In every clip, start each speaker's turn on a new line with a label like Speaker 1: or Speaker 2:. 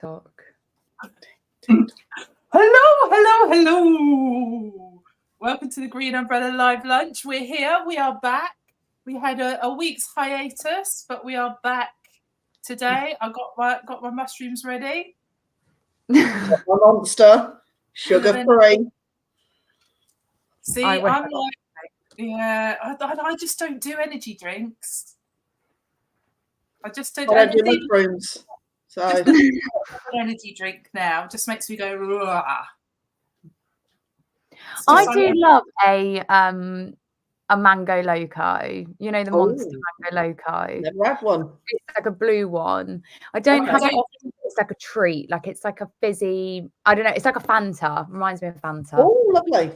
Speaker 1: TikTok.
Speaker 2: Hello. Welcome to the Green Umbrella Live Lunch. We're here. We are back. We had a week's hiatus, but we are back today. I got my mushrooms ready.
Speaker 3: My Monster, sugar-free.
Speaker 2: See, I'm like, yeah, I just don't do energy drinks. I just don't.
Speaker 3: I don't do mushrooms. So
Speaker 2: an energy drink now just makes me go. Rah.
Speaker 1: I do love a mango loco. You know, the Monster Mango Loco.
Speaker 3: Never had one.
Speaker 1: It's like a blue one. I don't have it often. It's like a treat. Like it's like a fizzy. I don't know. It's like a Fanta. Reminds me of Fanta.
Speaker 3: Oh, lovely.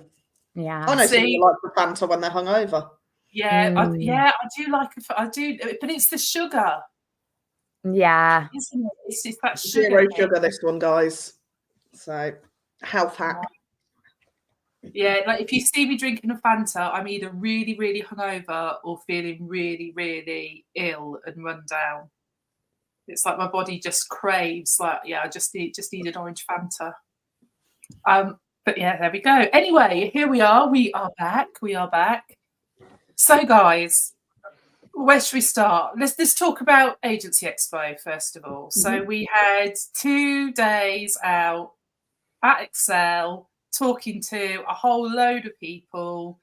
Speaker 1: Yeah.
Speaker 3: I know some people like the Fanta when they're hungover.
Speaker 2: Yeah, I do like it. I do, but it's the sugar.
Speaker 1: Yeah.
Speaker 2: Isn't it? It's that sugar.
Speaker 3: Zero sugar, this one, guys. So, health hack.
Speaker 2: Yeah, like if you see me drinking a Fanta, I'm either really, really hungover or feeling really, really ill and run down. It's like my body just craves, like, yeah, I just need an orange Fanta. But yeah, there we go. Anyway, here we are. We are back. So, guys, where should we start? Let's talk about Agency Expo first of all. So we had 2 days out at Excel, talking to a whole load of people,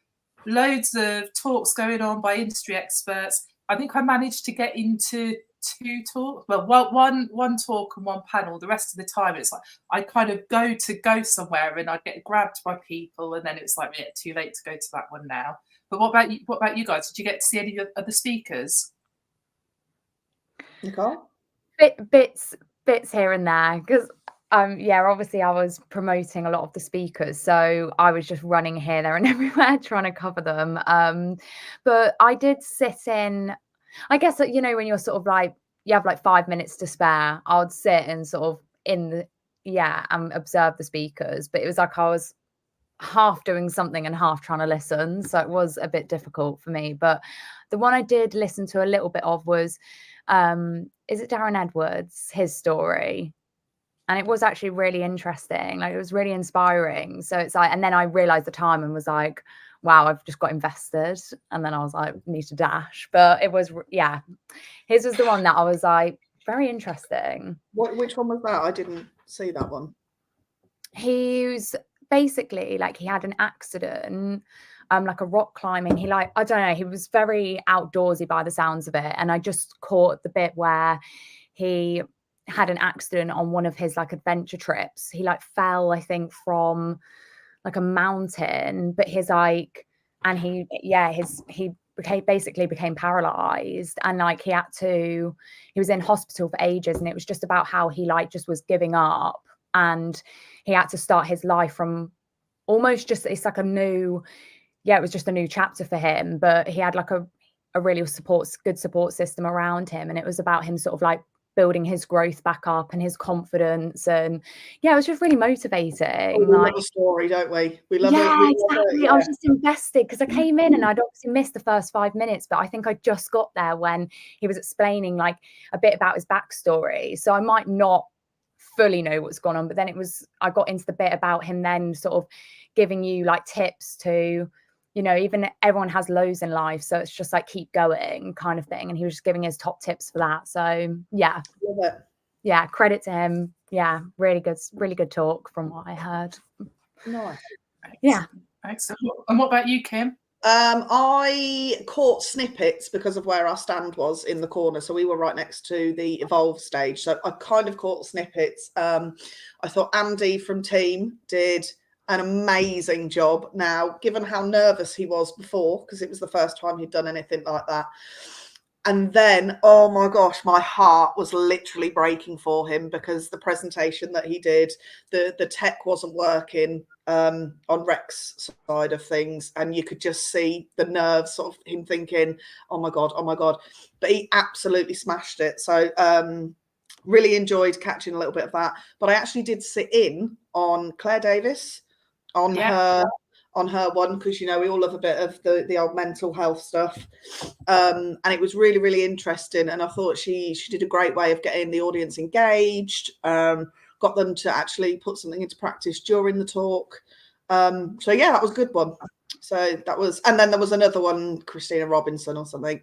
Speaker 2: loads of talks going on by industry experts. I think I managed to get into 2 talks. Well, one talk and 1 panel. The rest of the time, it's like I kind of go somewhere and I get grabbed by people, and then it's like, yeah, too late to go to that one now. But what about you guys? Did you get to see any of the speakers?
Speaker 3: Nicole?
Speaker 1: Bits here and there, because obviously I was promoting a lot of the speakers, so I was just running here, there and everywhere trying to cover them. But I did sit in, I guess, you know, when you're sort of like, you have like 5 minutes to spare, I would sit and sort of and observe the speakers. But it was like I was half doing something and half trying to listen, so it was a bit difficult for me. But the one I did listen to a little bit of was is it Darren Edwards, his story, and it was actually really interesting. Like, it was really inspiring. So it's like, and then I realized the time and was like, wow, I've just got invested. And then I was like, need to dash. But it was, his was the one that I was like, very interesting.
Speaker 3: Which one was that? I didn't see that one.
Speaker 1: He was basically like, he had an accident, like a rock climbing. He I don't know, he was very outdoorsy by the sounds of it. And I just caught the bit where he had an accident on one of his like adventure trips. He like fell, I think, from like a mountain, but his like, and he became paralyzed, and like he was in hospital for ages, and it was just about how he like just was giving up, and he had to start his life from almost just, it's like it was just a new chapter for him. But he had like a really good support system around him, and it was about him sort of like building his growth back up and his confidence, and it was just really motivating.
Speaker 3: We love a story, don't we? We love it.
Speaker 1: Exactly. I was just invested because I came in and I'd obviously missed the first 5 minutes, but I think I just got there when he was explaining like a bit about his backstory, so I might not fully know what's gone on. But then I got into the bit about him then sort of giving you like tips to, you know, even everyone has lows in life, so it's just like keep going kind of thing. And he was just giving his top tips for that. So
Speaker 3: love it.
Speaker 1: Yeah, credit to him. Yeah, really good talk from what I heard.
Speaker 3: Nice.
Speaker 1: Yeah.
Speaker 2: Excellent. And what about you, Kim?
Speaker 3: I caught snippets because of where our stand was in the corner. So we were right next to the Evolve stage. So I kind of caught snippets. I thought Andy from Team did an amazing job. Now, given how nervous he was before, because it was the first time he'd done anything like that. And then, oh my gosh, my heart was literally breaking for him, because the presentation that he did, the tech wasn't working on Rex side of things. And you could just see the nerves, sort of him thinking, oh my God. But he absolutely smashed it. So really enjoyed catching a little bit of that. But I actually did sit in on Claire Davis on her on her one, because we all love a bit of the old mental health stuff, and it was really, really interesting. And I thought she did a great way of getting the audience engaged, got them to actually put something into practice during the talk. So yeah, that was a good one. So that was, and then there was another one, Christina Robinson or something.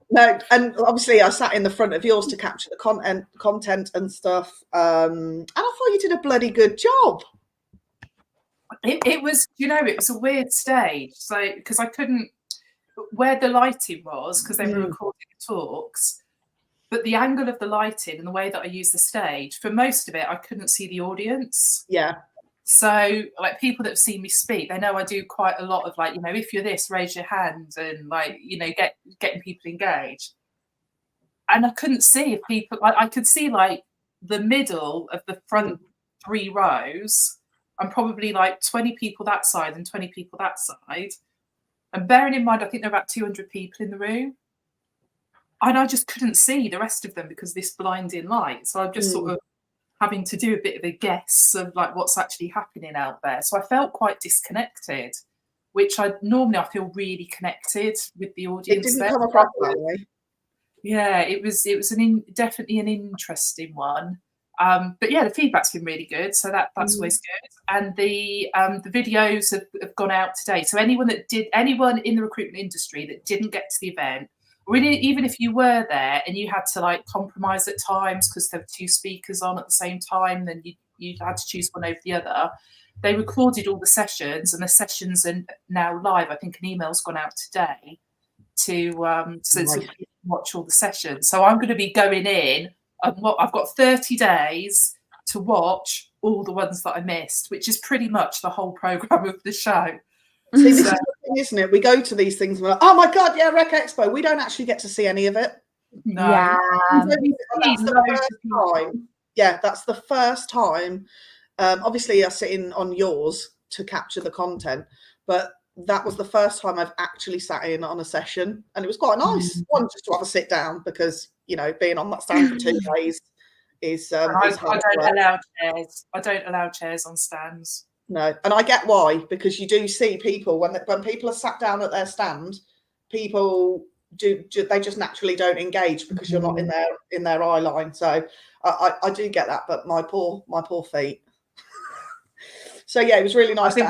Speaker 3: No, and obviously I sat in the front of yours to capture the content and stuff. And I thought you did a bloody good job.
Speaker 2: It was, it was a weird stage. So, because I couldn't, where the lighting was, because they were recording the talks, but the angle of the lighting and the way that I used the stage, for most of it, I couldn't see the audience.
Speaker 3: Yeah.
Speaker 2: So, like, people that have seen me speak, they know I do quite a lot of, like, if you're this, raise your hand, and, like, getting people engaged. And I couldn't see if people, I could see, like, the middle of the front 3 rows, and probably, like, 20 people that side and 20 people that side. And bearing in mind, I think there were about 200 people in the room. And I just couldn't see the rest of them because of this blinding light. So I'm just sort of having to do a bit of a guess of, like, what's actually happening out there. So I felt quite disconnected, which I feel really connected with the audience.
Speaker 3: It didn't come across that way.
Speaker 2: Yeah, it was definitely an interesting one. But yeah, the feedback's been really good, so that's always good. And the videos have gone out today. So anyone in the recruitment industry that didn't get to the event, or even if you were there and you had to, like, compromise at times because there were 2 speakers on at the same time, then you had to choose one over the other. They recorded all the sessions, and the sessions are now live. I think an email's gone out today to so you can watch all the sessions. So I'm going to be going in, and I've got 30 days to watch all the ones that I missed, which is pretty much the whole programme of the show.
Speaker 3: See, this is the thing, isn't it? We go to these things and we're like, oh my God, yeah, Rec Expo. We don't actually get to see any of it.
Speaker 2: No.
Speaker 1: Yeah.
Speaker 3: That's the first time. Yeah, that's the first time. Obviously, I sit in on yours to capture the content, but that was the first time I've actually sat in on a session, and it was quite a nice one just to have a sit down, because being on that stand for 2 days is.
Speaker 2: I don't allow chairs. I don't allow chairs on stands.
Speaker 3: No, and I get why, because you do see people when people are sat down at their stand, people they just naturally don't engage because you're not in their eye line. So I do get that, but my poor feet. So yeah, it was really nice.
Speaker 2: We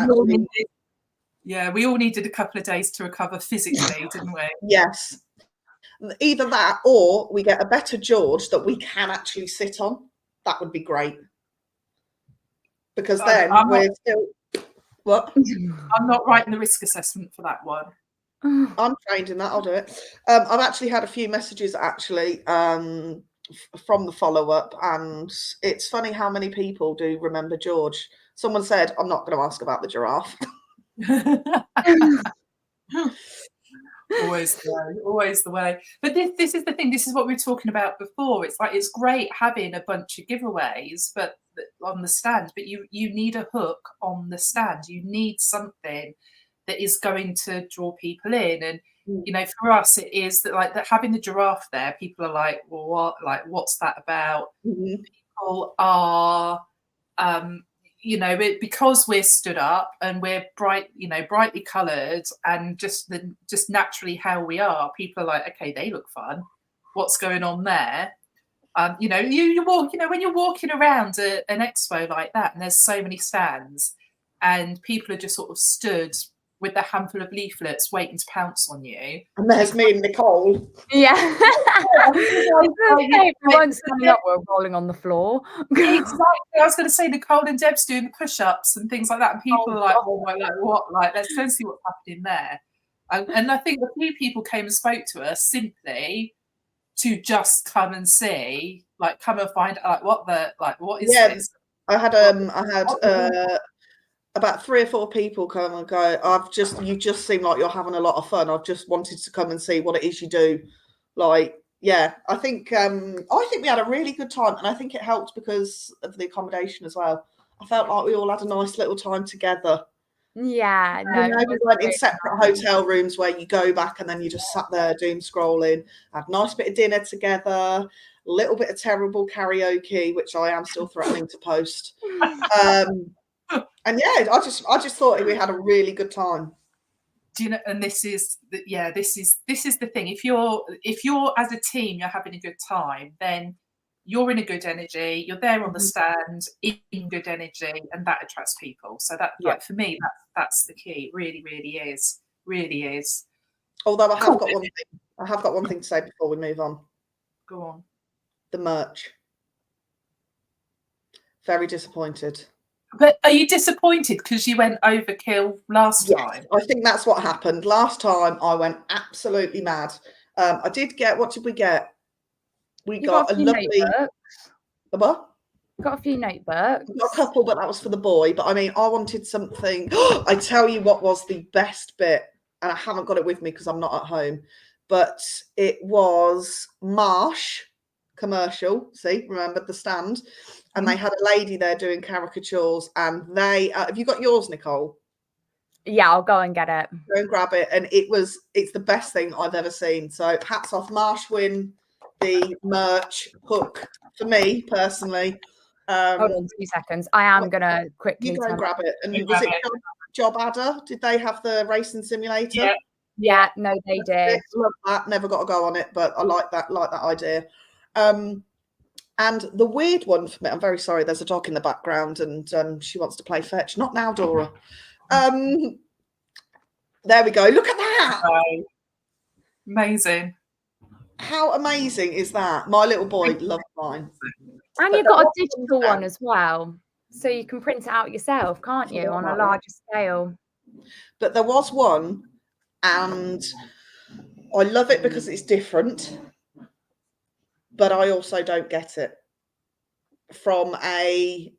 Speaker 2: all needed a couple of days to recover physically, didn't we?
Speaker 3: Yes. Either that, or we get a better George that we can actually sit on. That would be great. Because then we're still. What?
Speaker 2: I'm not writing the risk assessment for that one.
Speaker 3: I'm trained in that. I'll do it. I've actually had a few messages from the follow-up, and it's funny how many people do remember George. Someone said, I'm not going to ask about the giraffe.
Speaker 2: Always the way. But this is the thing. This is what we were talking about before. It's like, it's great having a bunch of giveaways, but on the stand. But you need a hook on the stand. You need something that is going to draw people in. And for us, it is that, like, that having the giraffe there. People are like, well, what? Like, what's that about? Mm-hmm. People are. Because we're stood up and we're brightly coloured, and just naturally how we are, people are like, okay, they look fun. What's going on there? You walk, when you're walking around an expo like that, and there's so many stands, and people are just sort of stood with a handful of leaflets waiting to pounce on you.
Speaker 3: And there's me and Nicole.
Speaker 1: Yeah. Everyone's standing up, we're rolling on the floor.
Speaker 2: Exactly. I was going to say, Nicole and Deb's doing the push-ups and things like that, and people are like, oh my, like, what? Like, let's go and see what's happening there. And I think a few people came and spoke to us simply to just come and see, like, come and find out, what is this?
Speaker 3: I had about 3 or 4 people come and go, you just seem like you're having a lot of fun. I've just wanted to come and see what it is you do. Like, yeah, I think we had a really good time, and I think it helped because of the accommodation as well. I felt like we all had a nice little time together.
Speaker 1: Yeah, no,
Speaker 3: we went in separate hotel rooms where you go back and then you just sat there doom scrolling, had a nice bit of dinner together, a little bit of terrible karaoke, which I am still threatening to post. And yeah, I just thought we had a really good time.
Speaker 2: Do you know? And this is the thing. If you're as a team, you're having a good time, then you're in a good energy. You're there on the stand in good energy, and that attracts people. So that,
Speaker 3: Yeah.
Speaker 2: like for me, that's the key. It really, really is.
Speaker 3: Although I have got one thing to say before we move on.
Speaker 2: Go on.
Speaker 3: The merch. Very disappointed.
Speaker 2: But are you disappointed because you went overkill last time?
Speaker 3: I think that's what happened. Last time I went absolutely mad. I did get, what did we get? We got a lovely
Speaker 1: notebooks.
Speaker 3: What?
Speaker 1: Got a few notebooks.
Speaker 3: Got a couple, but that was for the boy. But I mean, I wanted something. I tell you what was the best bit, and I haven't got it with me because I'm not at home. But it was Marsh commercial. See, remember the stand? And they had a lady there doing caricatures, and they have you got yours, Nicole?
Speaker 1: Yeah, I'll go and get it.
Speaker 3: Go and grab it. And it's the best thing I've ever seen. So hats off. Marsh win the merch hook for me personally.
Speaker 1: Hold on 2 seconds. I am gonna quickly
Speaker 3: you go and grab it. And was it Job Adder? Did they have the racing simulator?
Speaker 1: Yeah, no, they did.
Speaker 3: Love that. Never got to go on it, but I like that idea. And the weird one for me, I'm very sorry, there's a dog in the background and she wants to play fetch. Not now, Dora. There we go. Look at that.
Speaker 2: Amazing.
Speaker 3: How amazing is that? My little boy loves mine.
Speaker 1: And you've got a digital one as well. So you can print it out yourself, can't you, on a larger scale?
Speaker 3: But there was one, and I love it because it's different, but I also don't get it from a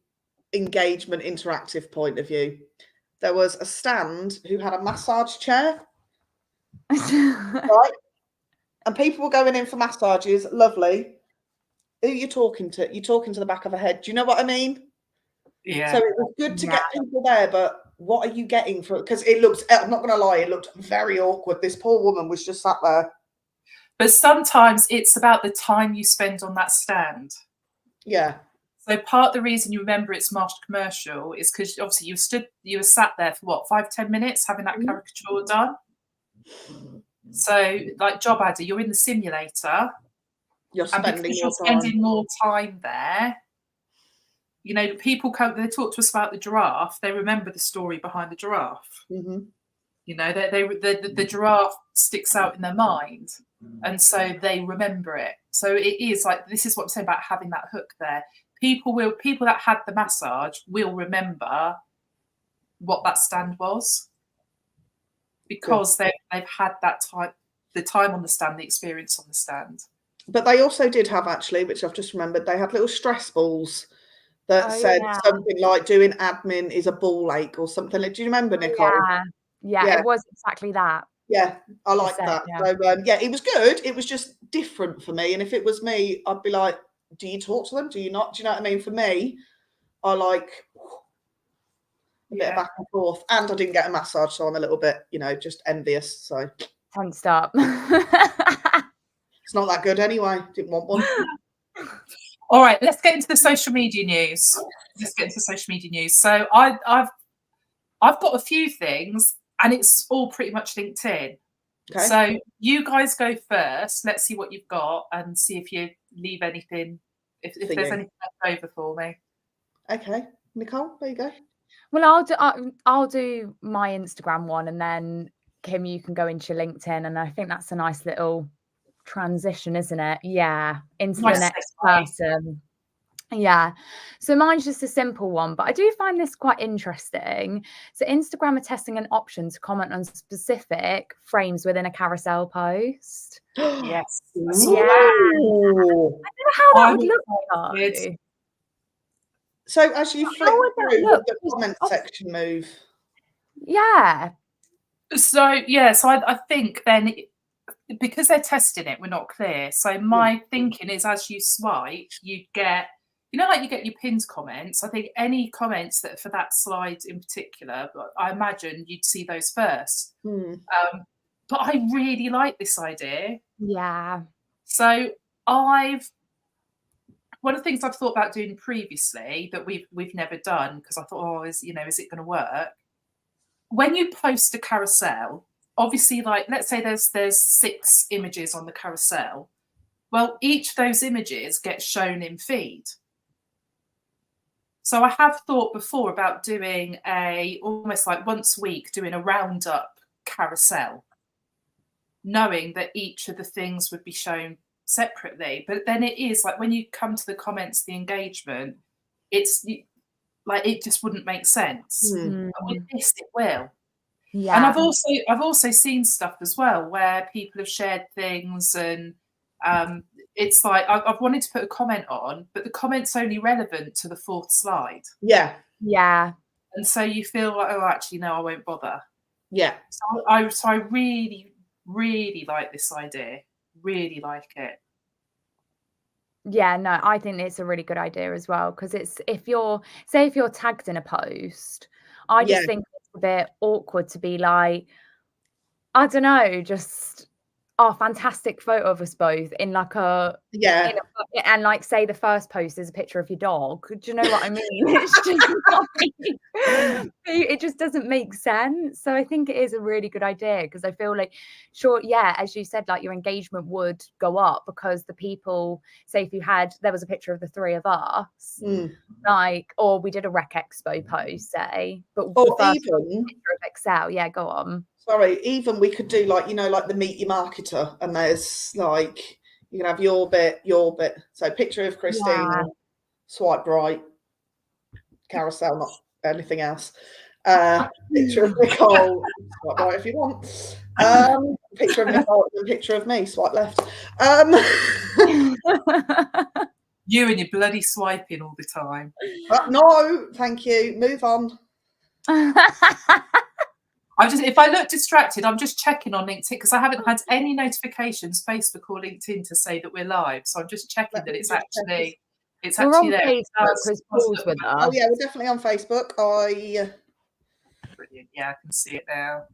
Speaker 3: engagement interactive point of view. There was a stand who had a massage chair, right? And people were going in for massages. Lovely. Who are you talking to? You're talking to the back of a head. Do you know what I mean?
Speaker 2: Yeah.
Speaker 3: So it was good to get people there, but what are you getting for it? Because it looked, I'm not going to lie, it looked very awkward. This poor woman was just sat there.
Speaker 2: But sometimes it's about the time you spend on that stand.
Speaker 3: Yeah.
Speaker 2: So part of the reason you remember it's Marsh commercial is because obviously you were sat there for what, 5-10 minutes having that caricature done. So like Job Adder, you're in the simulator.
Speaker 3: You're spending
Speaker 2: more time there. You know, people come, they talk to us about the giraffe. They remember the story behind the giraffe.
Speaker 3: Mm-hmm.
Speaker 2: You know, the giraffe sticks out in their mind, and so they remember it. So it is like, this is what I'm saying about having that hook there. People that had the massage will remember what that stand was because they've had that time, the time on the stand, the experience on the stand.
Speaker 3: But they also did have, actually, which I've just remembered, they had little stress balls that said something like doing admin is a ball ache or something. Do you remember, Nicole?
Speaker 1: Yeah, it was exactly that.
Speaker 3: Yeah, I like that. Yeah. So, it was good. It was just different for me. And if it was me, I'd be like, do you talk to them? Do you not? Do you know what I mean? For me, I like a bit of back and forth. And I didn't get a massage, so I'm a little bit, just envious. So
Speaker 1: tensed up.
Speaker 3: It's not that good anyway. Didn't want one.
Speaker 2: All right, let's get into the social media news. So I've got a few things, and it's all pretty much LinkedIn. Okay. So you guys go first. Let's see what you've got and see if you leave anything, if there's anything left over for me.
Speaker 3: Okay, Nicole, there you go.
Speaker 1: Well, I'll do my Instagram one, and then Kim, you can go into your LinkedIn, and I think that's a nice little transition, isn't it? Yeah, into the next person. Yeah, so mine's just a simple one, but I do find this quite interesting. So Instagram are testing an option to comment on specific frames within a carousel post.
Speaker 2: Yes.
Speaker 1: Yeah. I don't know how that would look like.
Speaker 3: So as you flip through, would the comment section move?
Speaker 1: Yeah.
Speaker 2: So I think then, because they're testing it, we're not clear. So my thinking is, as you swipe, you get, like you get your pinned comments. I think any comments that for that slide in particular, I imagine you'd see those first. But I really like this idea.
Speaker 1: Yeah.
Speaker 2: So I've one of the things I've thought about doing previously that we've never done, because I thought, oh, is it going to work? When you post a carousel, obviously, like, let's say there's 6 images on the carousel. Well, each of those images gets shown in feed. So I have thought before about doing almost like once a week, doing a roundup carousel, knowing that each of the things would be shown separately. But then it is like, when you come to the comments, the engagement, it's like, it just wouldn't make sense.
Speaker 3: Mm.
Speaker 2: But with this, it will.
Speaker 1: Yeah.
Speaker 2: And I've also seen stuff as well where people have shared things, and it's like, I've wanted to put a comment on, but the comment's only relevant to the 4th slide.
Speaker 3: Yeah.
Speaker 1: Yeah.
Speaker 2: And so you feel like, oh, actually, no, I won't bother.
Speaker 3: Yeah.
Speaker 2: So I really, really like this idea. Really like it.
Speaker 1: Yeah, no, I think it's a really good idea as well, because it's, if you're tagged in a post, I just
Speaker 3: Yeah.
Speaker 1: think it's a bit awkward to be like, I don't know, just fantastic photo of us both in like
Speaker 3: Yeah.
Speaker 1: and like, say the first post is a picture of your dog. Do you know what I mean? It's just like, it just doesn't make sense. So I think it is a really good idea, because I feel like, sure, yeah, as you said, like, your engagement would go up because the people, say if there was a picture of the 3 of us, like, or we did a Rec Expo post, say, but
Speaker 3: Or
Speaker 1: the first
Speaker 3: even,
Speaker 1: picture of Excel. Yeah, go on.
Speaker 3: sorry, even we could do like, like the Meet Your Marketer, and there's like, you can have your bit. So picture of Christina, swipe right, carousel, not anything else. Picture of Nicole, swipe right if you want. Picture of Nicole and picture of me, swipe left.
Speaker 2: You and your bloody swiping all the time.
Speaker 3: No, thank you. Move on.
Speaker 2: If I look distracted, I'm just checking on LinkedIn, because I haven't had any notifications, Facebook or LinkedIn, to say that we're live. So I'm just checking that it's actually
Speaker 1: We're on
Speaker 2: there.
Speaker 1: Facebook because Paul's with us.
Speaker 3: Oh yeah, we're definitely on Facebook.
Speaker 2: Brilliant. Yeah, I can see it now.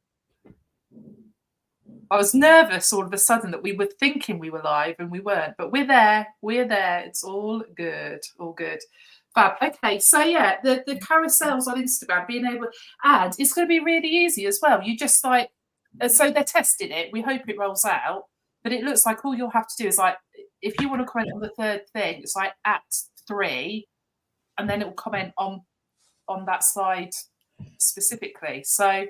Speaker 2: I was nervous all of a sudden that we were thinking we were live and we weren't, but we're there. We're there. It's all good. All good. Fab. Okay, so yeah, the carousels on Instagram, being able, and it's going to be really easy as well. You just like, so they're testing it. We hope it rolls out, but it looks like all you'll have to do is, like, if you want to comment on the 3rd thing, it's like @3, and then it will comment on that slide specifically. So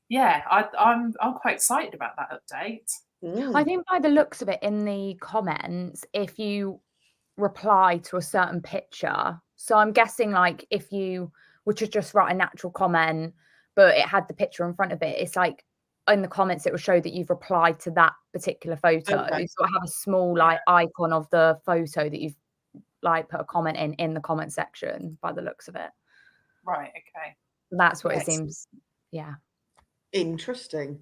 Speaker 2: yeah, I'm quite excited about that update.
Speaker 1: I think by the looks of it in the comments, if you reply to a certain picture, so I'm guessing, like, if you were to just write a natural comment but it had the picture in front of it, it's like in the comments it will show that you've replied to that particular photo.
Speaker 3: Okay.
Speaker 1: So I have a small like icon of the photo that you've like put a comment in the comment section by the looks of it.
Speaker 2: Right, okay.
Speaker 1: That's what it seems. Yeah.
Speaker 3: Interesting.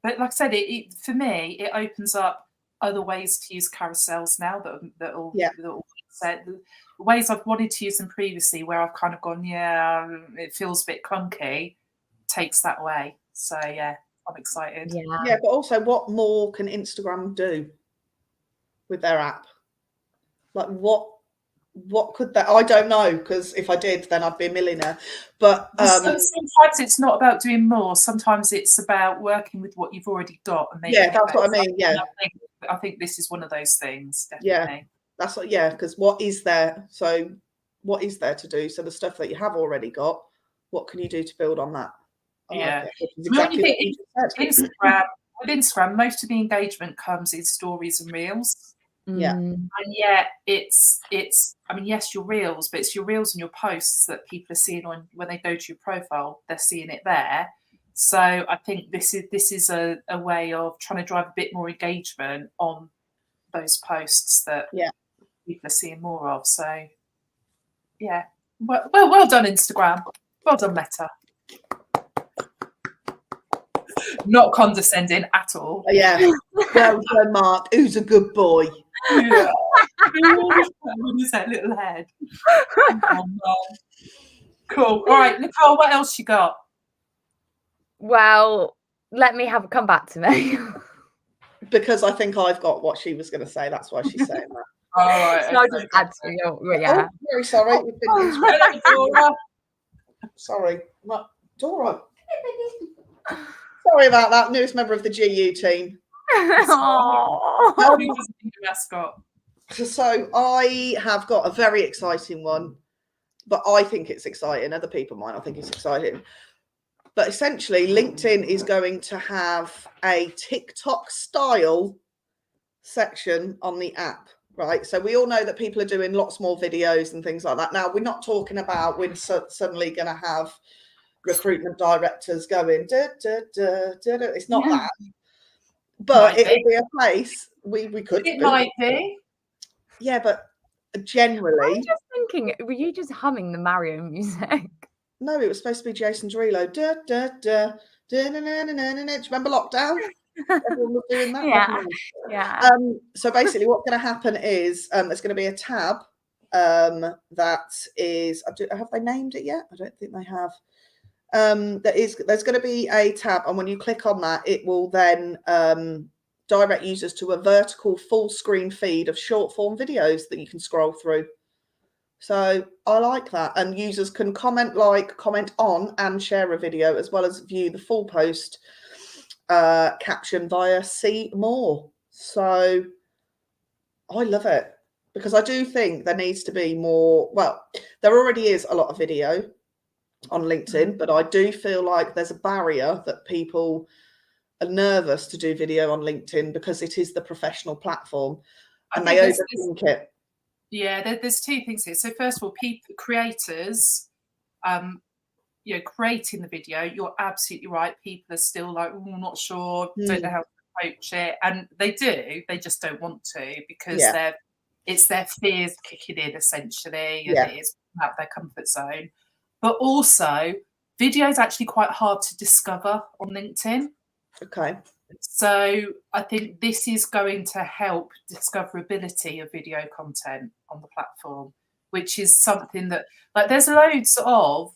Speaker 2: But like I said, it for me, it opens up other ways to use carousels now that all said. The ways I've wanted to use them previously, where I've kind of gone, yeah, it feels a bit clunky, takes that away. So yeah, I'm excited.
Speaker 3: Yeah, but also, what more can Instagram do with their app? Like, what could that? I don't know, because if I did, then I'd be a millionaire. But
Speaker 2: sometimes it's not about doing more. Sometimes it's about working with what you've already got. And
Speaker 3: that's what I mean. Yeah,
Speaker 2: I think this is one of those things. Definitely.
Speaker 3: Yeah, that's what. Yeah, because what is there? So what is there to do? So the stuff that you have already got, what can you do to build on that?
Speaker 2: Yeah,
Speaker 3: exactly.
Speaker 2: With Instagram, most of the engagement comes in stories and reels.
Speaker 3: Yeah,
Speaker 2: and yet it's I mean, yes, your reels, but it's your reels and your posts that people are seeing on when they go to your profile. They're seeing it there. So I think this is a way of trying to drive a bit more engagement on those posts that people are seeing more of. So yeah, well done, Instagram. Well done, Meta. Not condescending at all.
Speaker 3: Yeah. Well done, Mark. Who's a good boy?
Speaker 2: Yeah. With that little head. Cool. All right, Nicole, what else you got?
Speaker 1: Well, let me come back to me.
Speaker 3: Because I think I've got what she was going to say. That's why she's saying that.
Speaker 2: All right.
Speaker 1: So I'll just add to your, yeah.
Speaker 3: Oh, very sorry. We've been
Speaker 2: Hello, Dora.
Speaker 3: sorry. What? Dora. Sorry about that. Newest member of the GU team.
Speaker 1: Oh.
Speaker 2: Who doesn't need a mascot?
Speaker 3: So I have got a very exciting one, but I think it's exciting. Other people might not think it's exciting. But essentially, LinkedIn is going to have a TikTok style section on the app, right? So we all know that people are doing lots more videos and things like that. Now, we're not talking about we're suddenly going to have recruitment directors going, duh, duh, duh, duh, duh. It's not that. But it will be a place we could.
Speaker 2: It might be.
Speaker 3: Yeah, but generally.
Speaker 1: I'm just thinking, were you just humming the Mario music?
Speaker 3: No, it was supposed to be Jason Derulo. Duh, duh, duh, duh, na, na, na, na, na. Do you remember Lockdown? Everyone was doing that.
Speaker 1: Yeah.
Speaker 3: So basically, what's going to happen is there's going to be a tab that is. Have they named it yet? I don't think they have. There's going to be a tab, and when you click on that, it will then direct users to a vertical full screen feed of short form videos that you can scroll through. So I like that, and users can comment on, and share a video, as well as view the full post caption via See More. So I love it, because I do think there needs to be more. Well, there already is a lot of video on LinkedIn, but I do feel like there's a barrier that people are nervous to do video on LinkedIn because it is the professional platform, and they overthink it.
Speaker 2: Yeah, there's two things here. So first of all, creators, creating the video, you're absolutely right. People are still like, oh, not sure, don't know how to approach it, and they just don't want to, because it's their fears kicking in, essentially, and it is out of their comfort zone. But also, video is actually quite hard to discover on LinkedIn.
Speaker 3: Okay.
Speaker 2: So I think this is going to help discoverability of video content on the platform, which is something that, like, there's loads of,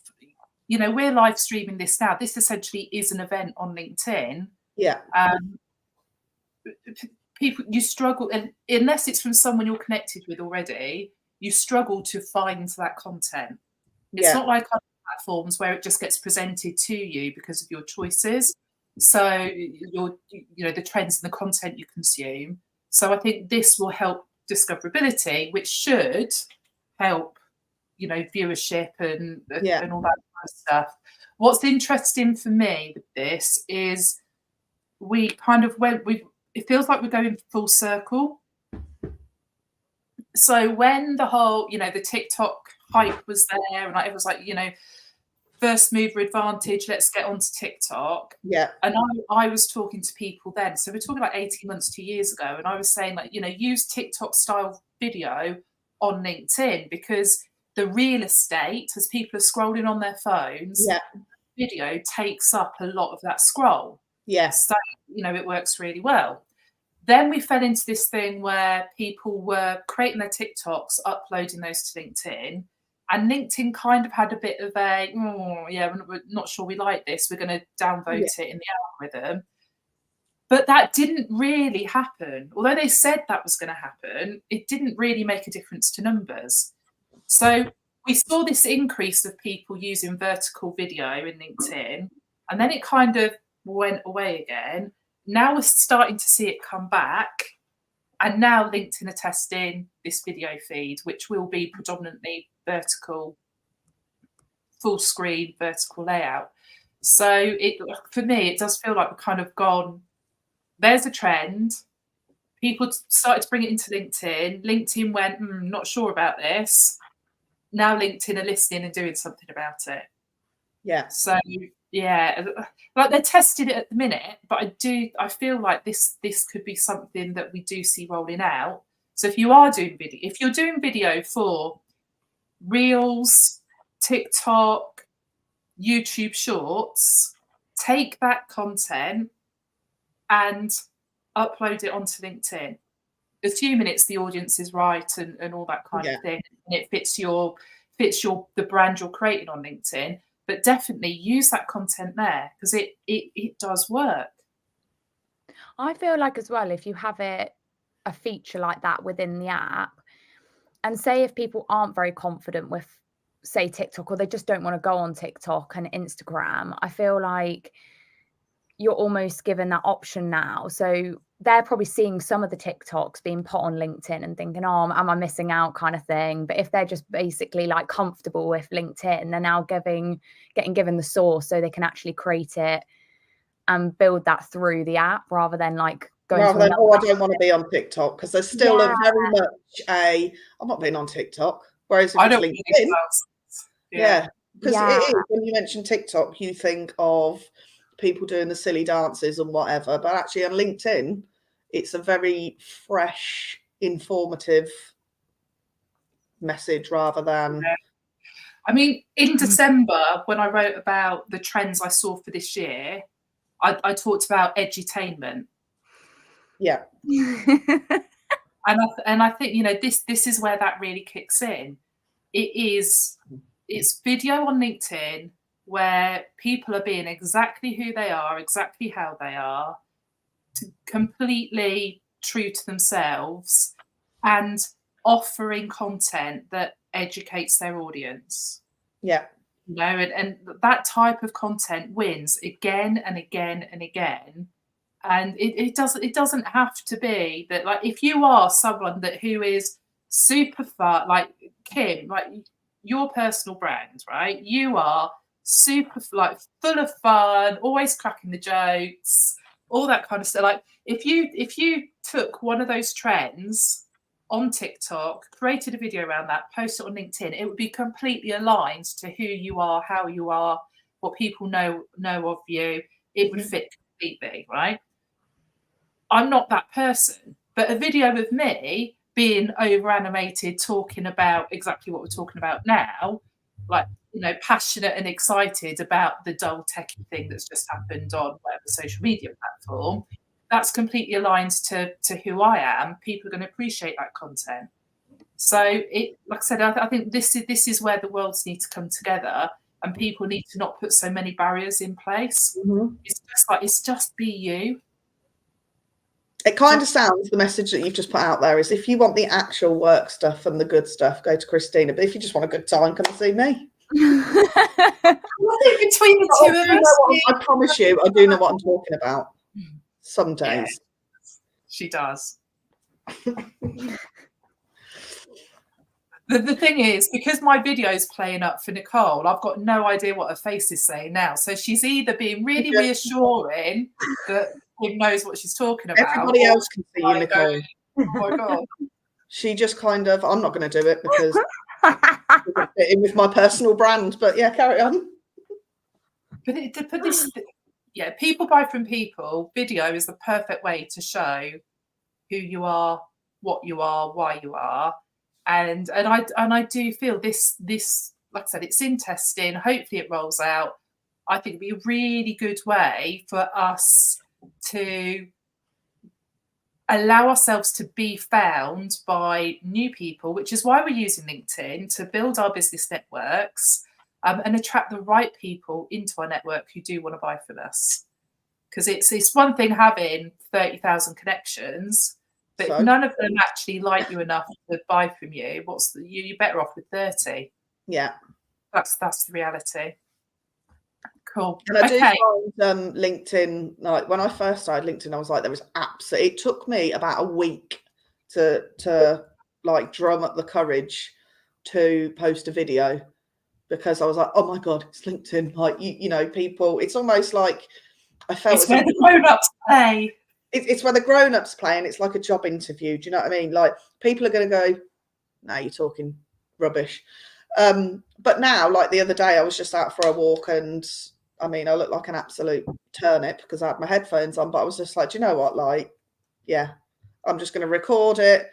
Speaker 2: we're live streaming this now. This essentially is an event on LinkedIn.
Speaker 3: Yeah.
Speaker 2: People, you struggle, and unless it's from someone you're connected with already, you struggle to find that content. It's not like other platforms where it just gets presented to you because of your choices. So the trends and the content you consume. So I think this will help discoverability, which should help, viewership and all that kind of stuff. What's interesting for me with this is we kind of it feels like we're going full circle. So when the whole, the TikTok hype was there, and it was like, first mover advantage, let's get onto TikTok.
Speaker 3: Yeah.
Speaker 2: And I was talking to people then. So we're talking about 18 months, 2 years ago. And I was saying, like, use TikTok style video on LinkedIn, because the real estate, as people are scrolling on their phones, video takes up a lot of that scroll.
Speaker 3: Yes.
Speaker 2: So, it works really well. Then we fell into this thing where people were creating their TikToks, uploading those to LinkedIn. And LinkedIn kind of had a bit of we're not sure we like this, we're going to downvote it in the algorithm. But that didn't really happen. Although they said that was going to happen, it didn't really make a difference to numbers. So we saw this increase of people using vertical video in LinkedIn, and then it kind of went away again. Now we're starting to see it come back. And now LinkedIn are testing this video feed, which will be predominantly vertical, full screen, vertical layout. So for me, it does feel like we're kind of gone, there's a trend. People started to bring it into LinkedIn. LinkedIn went, not sure about this. Now LinkedIn are listening and doing something about it.
Speaker 3: Yeah.
Speaker 2: So like they're testing it at the minute, but I feel like this could be something that we do see rolling out. So if you're doing video for Reels, TikTok, YouTube Shorts, take that content and upload it onto LinkedIn. Assuming it's the audience is right and all that kind of thing, and it fits the brand you're creating on LinkedIn. But definitely use that content there, because it does work.
Speaker 1: I feel like as well, if you have a feature like that within the app, And say if people aren't very confident with, say, TikTok, or they just don't want to go on TikTok and Instagram, I feel like you're almost given that option now. So they're probably seeing some of the TikToks being put on LinkedIn and thinking, oh, am I missing out, kind of thing. But if they're just basically like comfortable with LinkedIn, they're now getting given the source so they can actually create it and build that through the app, rather than like going
Speaker 3: rather
Speaker 1: to
Speaker 3: than, oh, I don't want to be on TikTok, because there's still a very much I'm not being on TikTok. Whereas if
Speaker 2: I
Speaker 3: it's
Speaker 2: don't
Speaker 3: LinkedIn, yeah, because
Speaker 1: Yeah.
Speaker 3: it is, when you mention TikTok, you think of people doing the silly dances and whatever, but actually on LinkedIn, it's a very fresh, informative message rather than.
Speaker 2: I mean, in December, when I wrote about the trends I saw for this year, I talked about edutainment.
Speaker 3: Yeah.
Speaker 2: And I think, you know, this is where that really kicks in. It's video on LinkedIn where people are being exactly who they are, exactly how they are, completely true to themselves, and offering content that educates their audience.
Speaker 3: Yeah.
Speaker 2: You know, and that type of content wins again and again and again. And it doesn't have to be that, like, if you are someone who is super fun, like Kim, like your personal brand, right? You are super, like, full of fun, always cracking the jokes, all that kind of stuff. Like, if you took one of those trends on TikTok, created a video around that, posted it on LinkedIn, it would be completely aligned to who you are, how you are, what people know of you. It would fit completely, right? I'm not that person, but a video of me being over animated, talking about exactly what we're talking about now, like, you know, passionate and excited about the dull techie thing that's just happened on whatever social media platform, that's completely aligned to who I am. People are going to appreciate that content. So it, like I said, I think this is where the worlds need to come together, and people need to not put so many barriers in place. It's just be you.
Speaker 3: It kind of sounds, the message that you've just put out there is, if you want the actual work stuff and the good stuff, go to Christina. But if you just want a good time, come and see me.
Speaker 2: Between the two of us,
Speaker 3: I promise you, I do know what I'm talking about. Some days.
Speaker 2: Yeah, she does. The thing is, because my video is playing up for Nicole, I've got no idea what her face is saying now. So she's either being really reassuring that Kim knows what she's talking about.
Speaker 3: Everybody else can see you, Nicole.
Speaker 2: Oh my God.
Speaker 3: She just kind of, I'm not going to do it because it's fit in with my personal brand. But yeah, carry on.
Speaker 2: But this, yeah, people buy from people. Video is the perfect way to show who you are, what you are, why you are. And I do feel this, like I said, it's in testing. Hopefully it rolls out. I think it'd be a really good way for us to allow ourselves to be found by new people, which is why we're using LinkedIn, to build our business networks, and attract the right people into our network who do want to buy from us. Because it's one thing having 30,000 connections, but if none of them actually like you enough to buy from you, you're better off with 30.
Speaker 3: Yeah,
Speaker 2: that's the reality. Cool.
Speaker 3: And I do find LinkedIn, like when I first started LinkedIn, I was like, it took me about a week to like drum up the courage to post a video, because I was like, oh my God, it's LinkedIn. Like, you know, people, it's almost like I felt
Speaker 2: it's where the grown-ups play.
Speaker 3: It's where the grown-ups play, and it's like a job interview. Do you know what I mean? Like, people are going to go, no, you're talking rubbish. But now, like the other day, I was just out for a walk, and I mean, I looked like an absolute turnip because I had my headphones on, but I was just like, do you know what? Like, yeah, I'm just going to record it,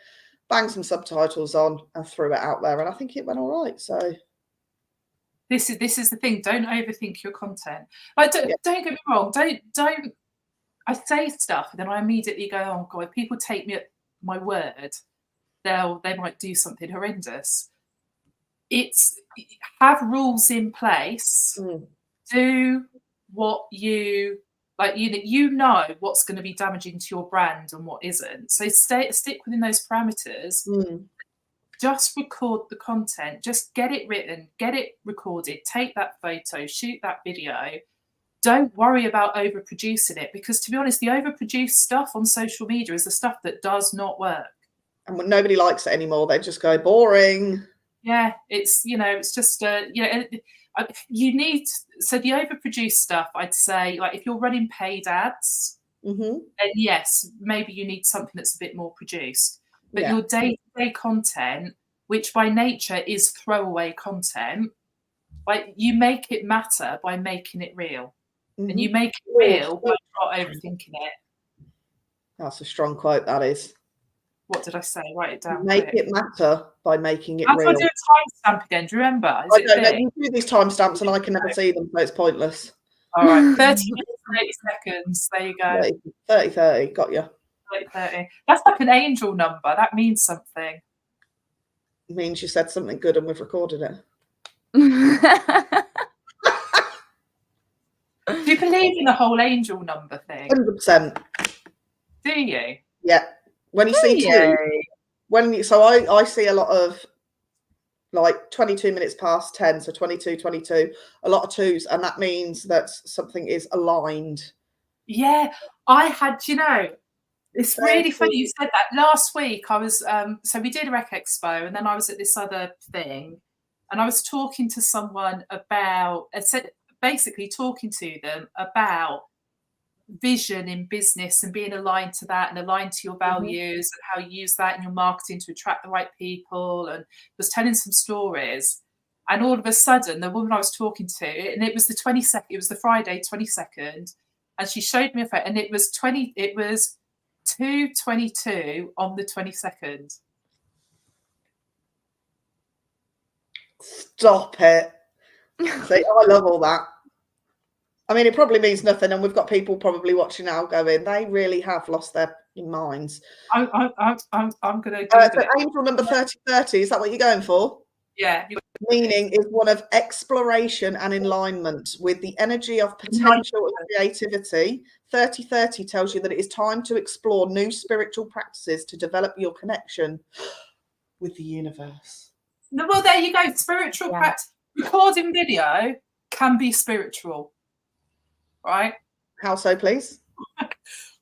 Speaker 3: bang some subtitles on, and threw it out there. And I think it went all right. So
Speaker 2: this is the thing. Don't overthink your content. Like, don't get me wrong. Don't. I say stuff and then I immediately go, oh God, if people take me at my word, they might do something horrendous. It's have rules in place. Do what you like. You know what's going to be damaging to your brand and what isn't. So stick within those parameters. just record the content, just get it written, get it recorded, take that photo, shoot that video. Don't worry about overproducing it, because to be honest, the overproduced stuff on social media is the stuff that does not work.
Speaker 3: And when nobody likes it anymore, they just go boring.
Speaker 2: Yeah, it's, you know, it's just, you know, you need, so the overproduced stuff, I'd say, like if you're running paid ads, then yes, maybe you need something that's a bit more produced. But your day-to-day content, which by nature is throwaway content, like you make it matter by making it real. And you make it real by not overthinking it.
Speaker 3: That's a strong quote, that is.
Speaker 2: What did I say? Write it down.
Speaker 3: Make it matter by making it
Speaker 2: real.
Speaker 3: real.
Speaker 2: How do I do a timestamp again? Do you remember?
Speaker 3: I don't know. You do these timestamps and I can never see them, so it's pointless.
Speaker 2: All right. 30 minutes, 30 seconds. There you go.
Speaker 3: 30. Got you.
Speaker 2: 30. That's like an angel number. That means something.
Speaker 3: It means you said something good and we've recorded it.
Speaker 2: Do you believe in the whole angel number thing?
Speaker 3: 100%.
Speaker 2: Do you?
Speaker 3: Yeah. When you see two, so I see a lot of like 22 minutes past 10, so 22, a lot of twos, and that means that something is aligned.
Speaker 2: Yeah, I had, you know, it's really funny you said that. Last week I was, so we did a Rec Expo, and then I was at this other thing, and I was talking to someone about, basically talking to them about vision in business and being aligned to that and aligned to your values and how you use that in your marketing to attract the right people, and was telling some stories. And all of a sudden the woman I was talking to, and it was the 22nd, it was the Friday 22nd, and she showed me a photo, and it was 2:22 on the 22nd.
Speaker 3: Stop it. See, I love all that. I mean, it probably means nothing, and we've got people probably watching now going, they really have lost their minds.
Speaker 2: I'm going to
Speaker 3: so angel number 3030, is that what you're going for?
Speaker 2: Yeah.
Speaker 3: Meaning is one of exploration and alignment with the energy of potential and creativity. 3030 tells you that it is time to explore new spiritual practices to develop your connection with the universe.
Speaker 2: Well, there you go. Spiritual practice. Recording video can be spiritual. Right?
Speaker 3: How so, please?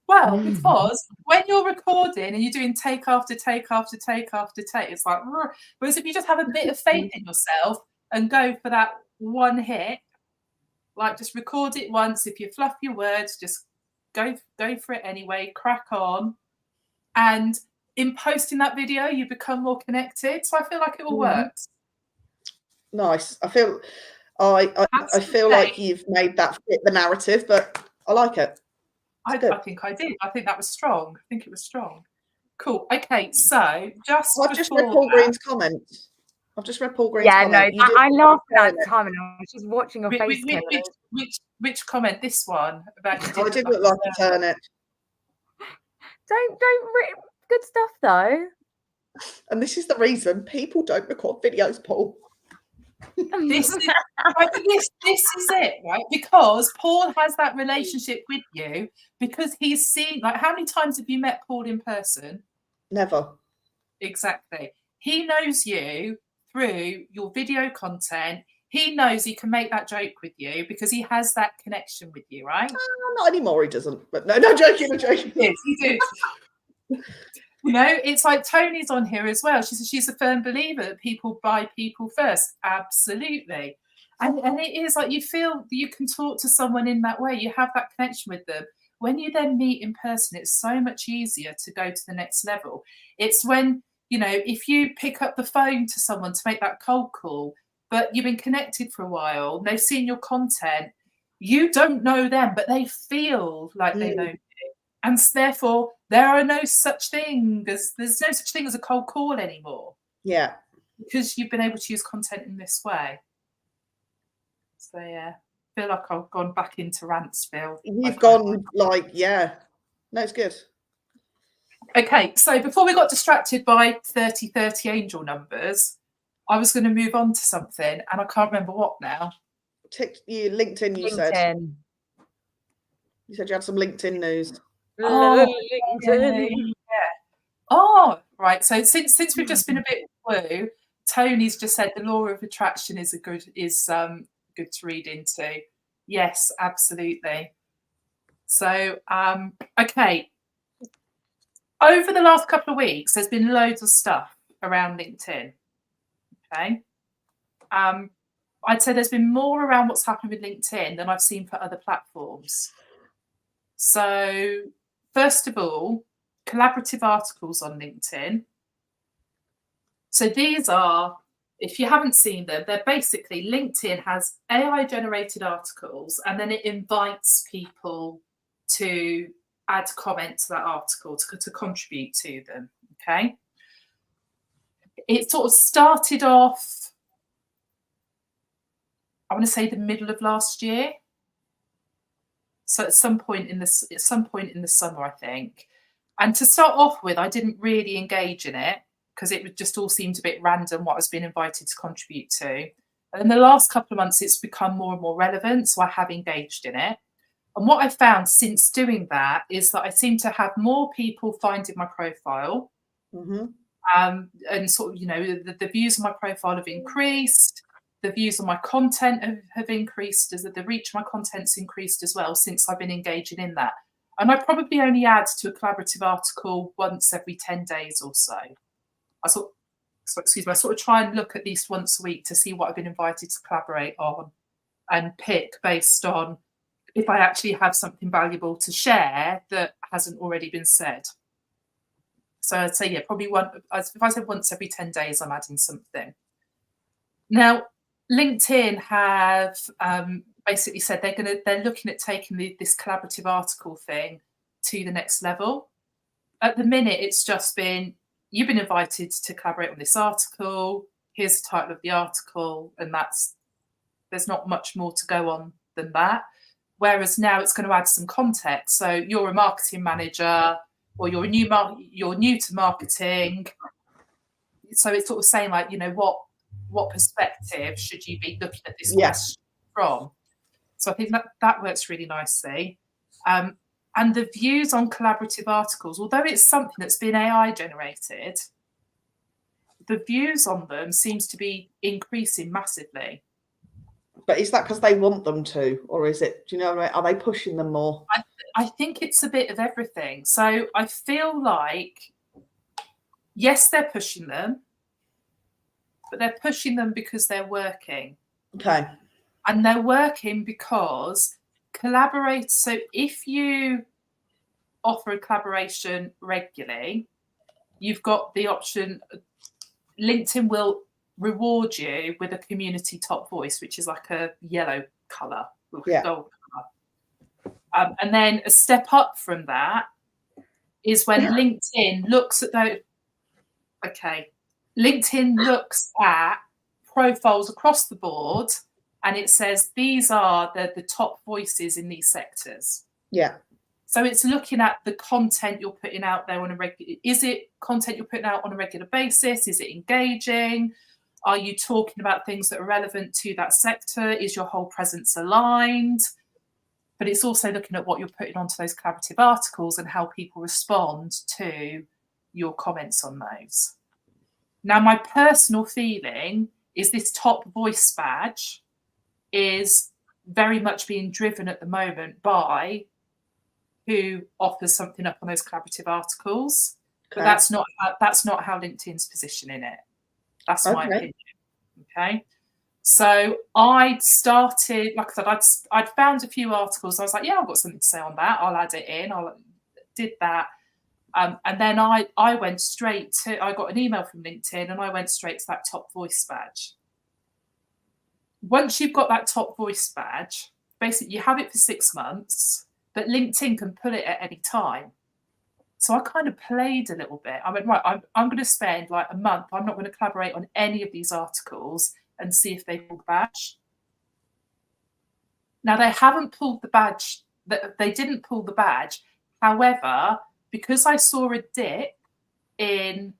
Speaker 2: Well, because when you're recording and you're doing take after take after take after take, it's like, whereas if you just have a bit of faith in yourself and go for that one hit, like just record it once. If you fluff your words, just go for it anyway, crack on. And in posting that video, you become more connected. So I feel like it all works.
Speaker 3: Nice. I feel like you've made that fit the narrative, but I like it.
Speaker 2: I think I did. I think that was strong. I think it was strong. Cool. Okay, so I've just read
Speaker 3: Paul Green's comment. I've just read Paul Green's comment.
Speaker 1: Yeah, no, I laughed at that time, and I was just watching your face.
Speaker 2: Which comment? This one about you?
Speaker 3: I did look like a turnip.
Speaker 2: Don't.
Speaker 1: Good stuff though.
Speaker 3: And this is the reason people don't record videos, Paul.
Speaker 2: This is it, right? Because Paul has that relationship with you, because he's seen, like, how many times have you met Paul in person?
Speaker 3: Never.
Speaker 2: Exactly. He knows you through your video content. He knows he can make that joke with you because he has that connection with you, right?
Speaker 3: Not anymore, he doesn't. But no joking.
Speaker 2: He did. You know, it's like Tony's on here as well. She's a firm believer that people buy people first. Absolutely. And it is like you feel you can talk to someone in that way. You have that connection with them. When you then meet in person, it's so much easier to go to the next level. It's when, you know, if you pick up the phone to someone to make that cold call, but you've been connected for a while, they've seen your content, you don't know them, but they feel like they know you. And therefore, there's no such thing as a cold call anymore.
Speaker 3: Yeah.
Speaker 2: Because you've been able to use content in this way. So yeah, I feel like I've gone back into Rantsville.
Speaker 3: You've gone like, yeah. No, it's good.
Speaker 2: Okay, so before we got distracted by 3030 angel numbers, I was going to move on to something, and I can't remember what now.
Speaker 3: LinkedIn, you said. You said you had some LinkedIn news.
Speaker 2: Oh, yeah. Oh, Right. So since we've just been a bit blue, Tony's just said the law of attraction is good to read into. Yes, absolutely. So okay. Over the last couple of weeks, there's been loads of stuff around LinkedIn. Okay. I'd say there's been more around what's happened with LinkedIn than I've seen for other platforms. So first of all, collaborative articles on LinkedIn. So these are, if you haven't seen them, they're basically LinkedIn has AI generated articles and then it invites people to add comment to that article to contribute to them. Okay. It sort of started off, I want to say the middle of last year. So at some point in the summer, I think. And to start off with, I didn't really engage in it because it would just all seemed a bit random what I was being invited to contribute to. And in the last couple of months, it's become more and more relevant. So I have engaged in it. And what I found since doing that is that I seem to have more people finding my profile.
Speaker 3: Mm-hmm.
Speaker 2: And sort of, the views of my profile have increased. The views on my content have increased, as the reach of my content's increased as well since I've been engaging in that. And I probably only add to a collaborative article once every 10 days or so. I sort of try and look at least once a week to see what I've been invited to collaborate on and pick based on if I actually have something valuable to share that hasn't already been said. So I'd say, probably if I said once every 10 days, I'm adding something. Now, LinkedIn have basically said they're looking at taking this collaborative article thing to the next level. At the minute, it's just been, you've been invited to collaborate on this article. Here's the title of the article, and there's not much more to go on than that. Whereas now it's going to add some context. So you're a marketing manager, or you're new to marketing. So it's sort of saying like, what perspective should you be looking at this question from? So I think that works really nicely. And the views on collaborative articles, although it's something that's been AI generated, the views on them seems to be increasing massively.
Speaker 3: But is that because they want them to, or is it, are they pushing them more?
Speaker 2: I think it's a bit of everything. So I feel like, yes, they're pushing them, but they're pushing them because they're working.
Speaker 3: Okay.
Speaker 2: And they're working because so if you offer a collaboration regularly, you've got the option, LinkedIn will reward you with a community top voice, which is like a yellow colour, gold colour. And then a step up from that is when LinkedIn looks at those. Okay. LinkedIn looks at profiles across the board and it says these are the top voices in these sectors.
Speaker 3: Yeah.
Speaker 2: So it's looking at the content you're putting out there on a regular. Is it content you're putting out on a regular basis? Is it engaging? Are you talking about things that are relevant to that sector? Is your whole presence aligned? But it's also looking at what you're putting onto those collaborative articles and how people respond to your comments on those. Now, my personal feeling is this top voice badge is very much being driven at the moment by who offers something up on those collaborative articles. Okay. But that's not how LinkedIn's positioning it. That's my opinion. Okay. So I'd started, like I said, I'd found a few articles. I was like, I've got something to say on that. I'll add it in. I did that. And then I went straight to, I got an email from LinkedIn and I went straight to that top voice badge. Once you've got that top voice badge, basically you have it for 6 months, but LinkedIn can pull it at any time. So I kind of played a little bit. I went, right, I'm going to spend like a month. I'm not going to collaborate on any of these articles and see if they pull the badge. Now, they haven't pulled the badge. They didn't pull the badge. However, because I saw a dip in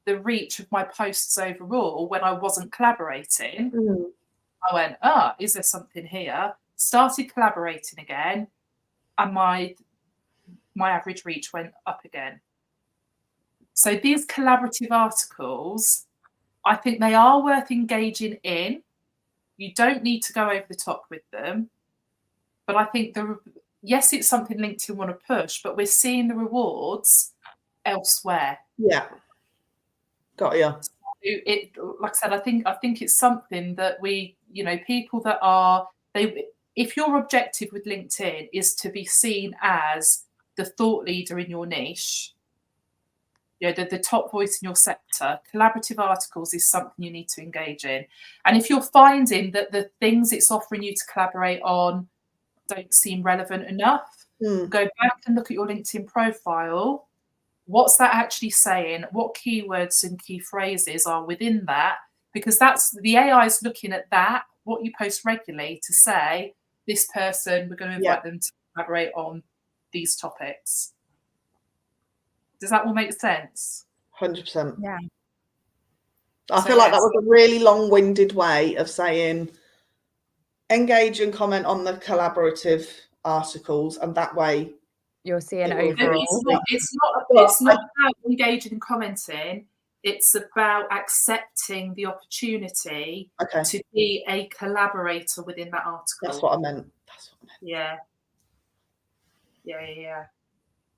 Speaker 2: the reach of my posts overall when I wasn't collaborating, I went, is there something here? Started collaborating again, and my average reach went up again. So these collaborative articles, I think they are worth engaging in. You don't need to go over the top with them. But I think yes, it's something LinkedIn want to push, but we're seeing the rewards elsewhere.
Speaker 3: Yeah. Got you.
Speaker 2: It, like I said, I think it's something that we, people that are, if your objective with LinkedIn is to be seen as the thought leader in your niche, the top voice in your sector, collaborative articles is something you need to engage in. And if you're finding that the things it's offering you to collaborate on don't seem relevant enough, go back and look at your LinkedIn profile. What's that actually saying? What keywords and key phrases are within that? Because that's the AI is looking at that, what you post regularly, to say, this person, we're going to invite them to collaborate on these topics. Does that all make sense?
Speaker 3: 100%.
Speaker 1: Yeah.
Speaker 3: I feel like that was a really long-winded way of saying engage and comment on the collaborative articles, and that way
Speaker 1: you're seeing overall.
Speaker 2: It's not about engaging and commenting. It's about accepting the opportunity to be a collaborator within that article.
Speaker 3: That's what I meant.
Speaker 2: Yeah.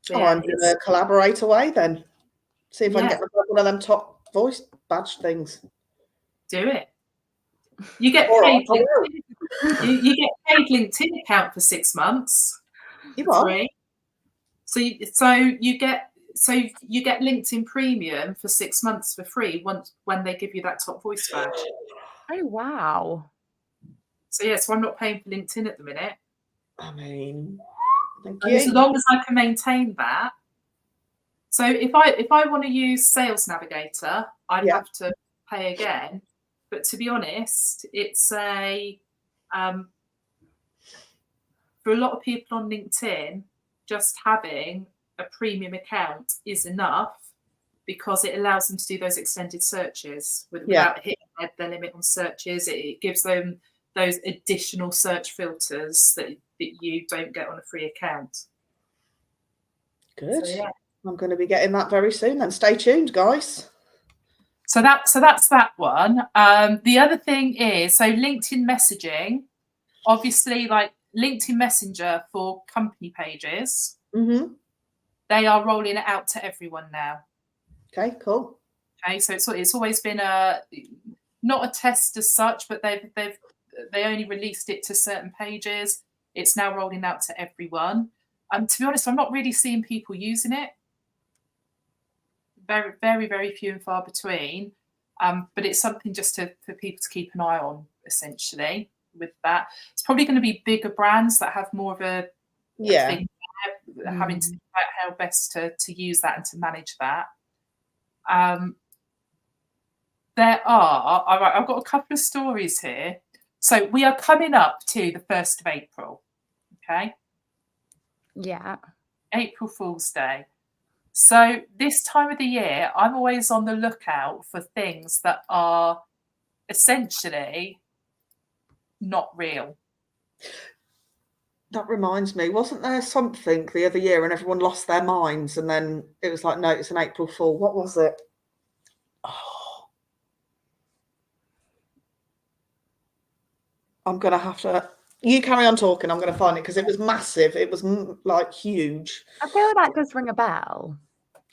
Speaker 3: So I'm going to collaborate away then. See if I can get one of them top voice badge things.
Speaker 2: Do it. You get paid. You get paid LinkedIn account for 6 months.
Speaker 3: You are.
Speaker 2: Free. So you get LinkedIn Premium for 6 months for free when they give you that top voice badge.
Speaker 1: Oh wow!
Speaker 2: So so I'm not paying for LinkedIn at the minute.
Speaker 3: I mean,
Speaker 2: as long as I can maintain that. So if I want to use Sales Navigator, I'd have to pay again. But to be honest, it's for a lot of people on LinkedIn, just having a premium account is enough, because it allows them to do those extended searches without hitting their limit on searches. It gives them those additional search filters that you don't get on a free account.
Speaker 3: Good. So, I'm going to be getting that very soon then. Stay tuned, guys.
Speaker 2: So that's that one. The other thing is, so LinkedIn messaging, obviously, like LinkedIn Messenger for company pages, they are rolling it out to everyone now.
Speaker 3: Okay, cool.
Speaker 2: Okay, so it's always been not a test as such, but they only released it to certain pages. It's now rolling out to everyone. To be honest, I'm not really seeing people using it. Very, very, very few and far between. But it's something just for people to keep an eye on, essentially, with that. It's probably going to be bigger brands that have more of a thing there, having to think about how best to use that and to manage that. I've got a couple of stories here. So we are coming up to the 1st of April. Okay.
Speaker 1: Yeah.
Speaker 2: April Fool's Day. So this time of the year, I'm always on the lookout for things that are essentially not real.
Speaker 3: That reminds me, wasn't there something the other year and everyone lost their minds, and then it was like, no, it's an April Fool. What was it? Oh. I'm going to have to... You carry on talking. I'm going to find it because it was massive. It was like huge.
Speaker 1: I feel that does ring a bell.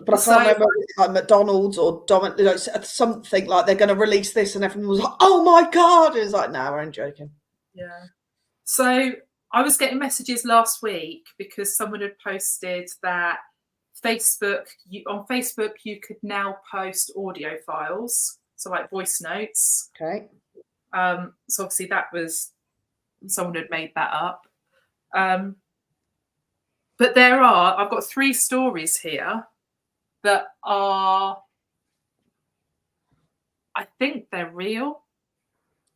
Speaker 3: But I can't remember if it's like McDonald's or something like they're going to release this, and everyone was like, oh my God. It was like, no, I'm joking.
Speaker 2: Yeah. So I was getting messages last week because someone had posted that on Facebook, you could now post audio files. So like voice notes.
Speaker 3: Okay.
Speaker 2: So obviously that was, someone had made that up. But I've got 3 stories here that are, I think they're real,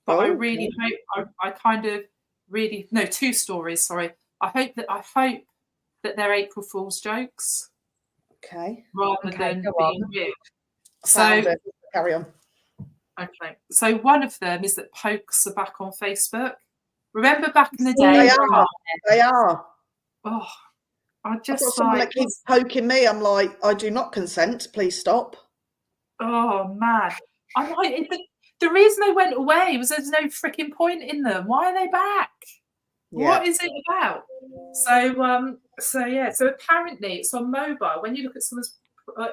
Speaker 2: but I really hope, I kind of really, no, 2 stories, sorry. I hope that they're April Fool's jokes.
Speaker 3: Okay.
Speaker 2: Rather than being real.
Speaker 3: So carry on.
Speaker 2: Okay. So one of them is that pokes are back on Facebook. Remember back in the day?
Speaker 3: They are.
Speaker 2: Oh,
Speaker 3: I've got
Speaker 2: just
Speaker 3: someone
Speaker 2: like,
Speaker 3: that keeps poking me. I'm like, I do not consent. Please stop.
Speaker 2: oh man, I'm like, the reason they went away was there's no freaking point in them. Why are they back?
Speaker 3: Yeah.
Speaker 2: What is it about? So yeah. So apparently, it's on mobile. When you look at someone's,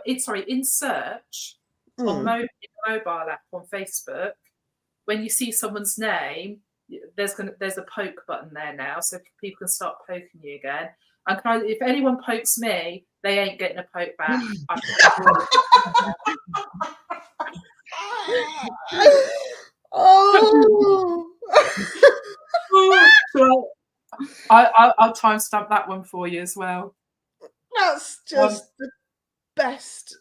Speaker 2: in search on
Speaker 3: Mm.
Speaker 2: mobile app on Facebook, when you see someone's name, there's a poke button there now, so people can start poking you again. And if anyone pokes me, they ain't getting a poke back.
Speaker 3: Oh.
Speaker 2: So I'll timestamp that one for you as well.
Speaker 3: That's just the best.